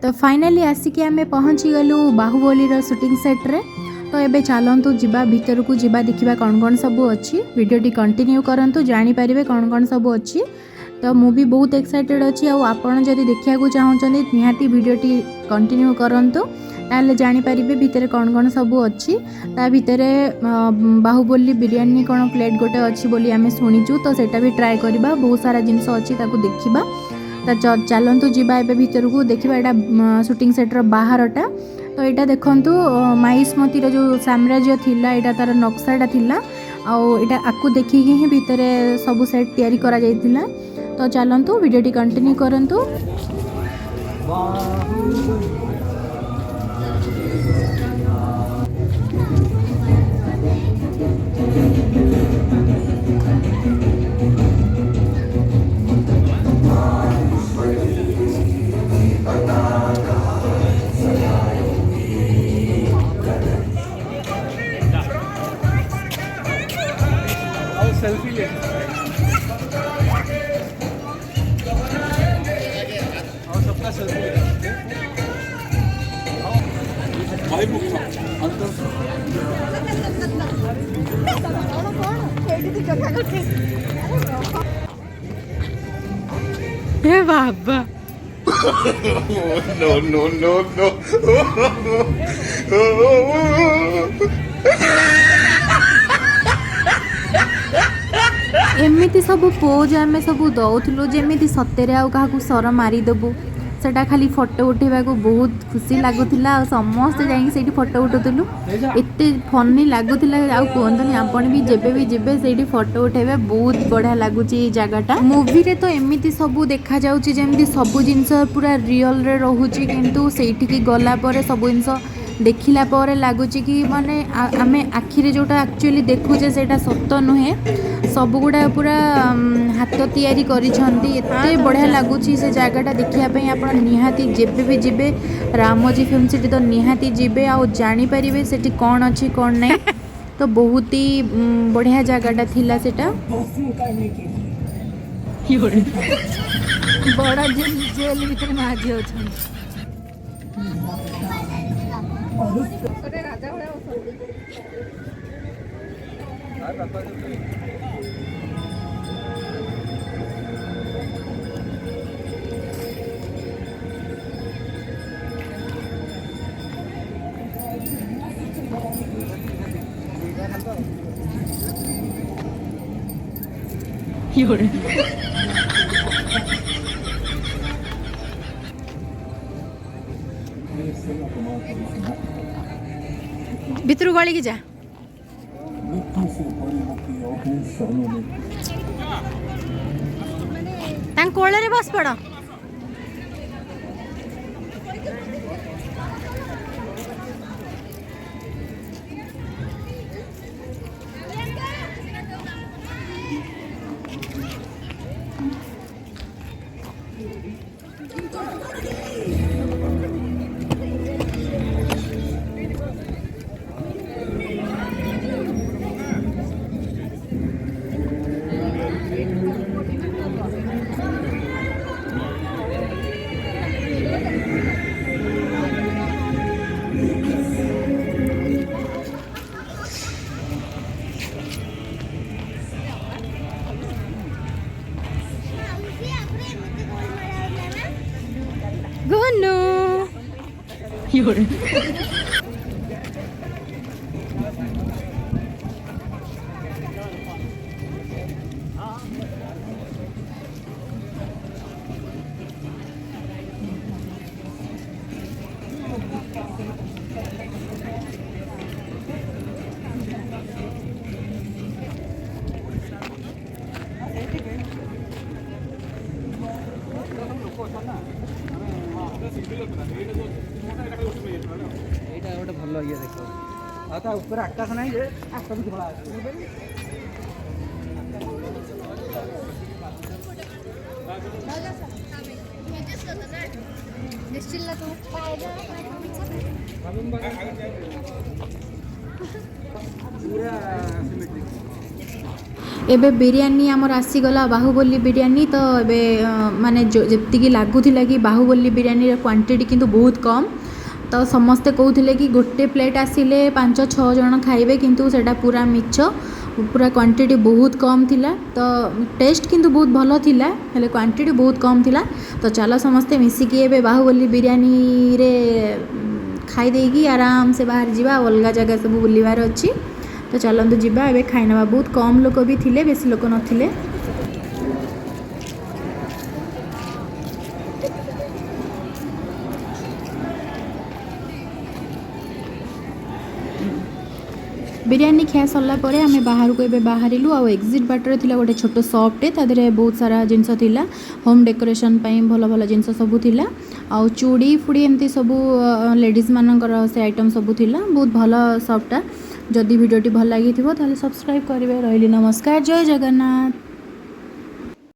तो फाइनाली आसिक आम पहुँची गलु बाहुबली शूटिंग सेट रे। तो ये चलतु जीवा भीतर को जीवा देखा कौन कौन सब अच्छी वीडियोटी कंटिन्यू करंतु जानीपारे कौन कौन सब अच्छी। तो मु भी बहुत एक्साइटेड अच्छी आपड़ जदि देखा चाहते निहाती वीडियोटी कंटिन्यू करंतु ताले जानीपारे भितर कौन कौन सब अच्छी। ता भितर बाहुबली बिरयानी कौन प्लेट गोटे अच्छी बोली आम शुणीचु तो सेटा भी ट्राए करवा बहुत सारा जिनस अच्छी ताकू देखा। तो चलतु जीवा एबे भीतर को देखा यहाँ शूटिंग सेट्र बाहरटा। तो यहाँ देखु माहिष्मतिर जो साम्राज्य थिला यहाँ तार नक्साटा थिला आउटा आपको देखिकी ही भितर सब सेट तैयारी करा जाइथिला। तो चलतु वीडियोटी कंटिन्यू करंतु। सेल्फी ले और सबका सेल्फी ले भाई मुख अंदर हे बाबा no no no no एमती सब पोज आम सब दौलु जमी सतरे आउ सर मारिदेबू सेटा खाली फोटो उठेबा को बहुत खुशी लगुला। समस्ते जाइए फोटो उठुलु एत फनी लगुला। कहतनी आपण भी जेबे भी जेबे से फोटो उठेबे बहुत बढ़िया लगुच जगटा। मूवी रे तो एमती सब देखा जाउची जेमती सब जिनस पूरा रियल रे रहूची किंतु सेठी गला पर सब जिनस देखिला पर लगुच कि माने आमे आखिरे जोटा एक्चुअली देखुचे सेटा सत नुहे सब गुड़ा पूरा हाथ तैयारी करिसेंती। एते बढ़िया लगुची से जगटा देखिया पई आपण निहाती जेबे भी जिबे रामोजी फिल्म सिटी तो निहाती जिबे आ जानी परिबे सेठी कोन अछि कोन नै। तो बहुत ही बढ़िया जगटा थिला सेटा। बड़ा जेल भीतर में आज अछन भितर गली की जा कोल रे बस पड़। ଭଲ ଇଏ ଦେଖ ଆଉ ତା ଉପରେ ଆକାଶ ନାହିଁ ଯେ ଆକାଶ ଧଳା ଅଛି पूरा सिमेट्रिक एबे बिरयानी आमर आसीगला बाहुबली बिरयानी तो एबे माने जी लगुला कि बाहुबली बिरयानी क्वांटिटी किंतु बहुत कम तो समस्ते कहते कि गोटे प्लेट आसिले 5-6 जन खाइबे किंतु सेटा पूरा मिछ पूरा क्वांटिटी बहुत कम थिला तो टेस्ट किंतु बहुत भलो थिला हेले क्वांटिटी बहुत कम थिला तो चलो समस्ते मिसिकी एबे बाहुबली बिरयानी रे खाई देगी आराम से बाहर जीवा अलग जगह सब बुलवार अच्छी तो चलतु जीवा एबे खाई नवा बहुत कम लोक भी थिले बेसी लोक नथिले बिरयानी खिया सरला परे आमे बाहर को एबे बाहरिलु आ एग्जिट बाटर थिला गोटे छोट शॉपटे तादरे बहुत सारा जिनस थिला होम डेकोरेशन पई भलो भलो जिनस सब थिला आ चूड़ी फुड़ी एमती सब लेडीज मानकर से आइटम सब थिला बहुत भलो शॉपटा जदि वीडियोटी भल लगी थाले सब्सक्राइब करेंगे रही नमस्कार जय जगन्नाथ।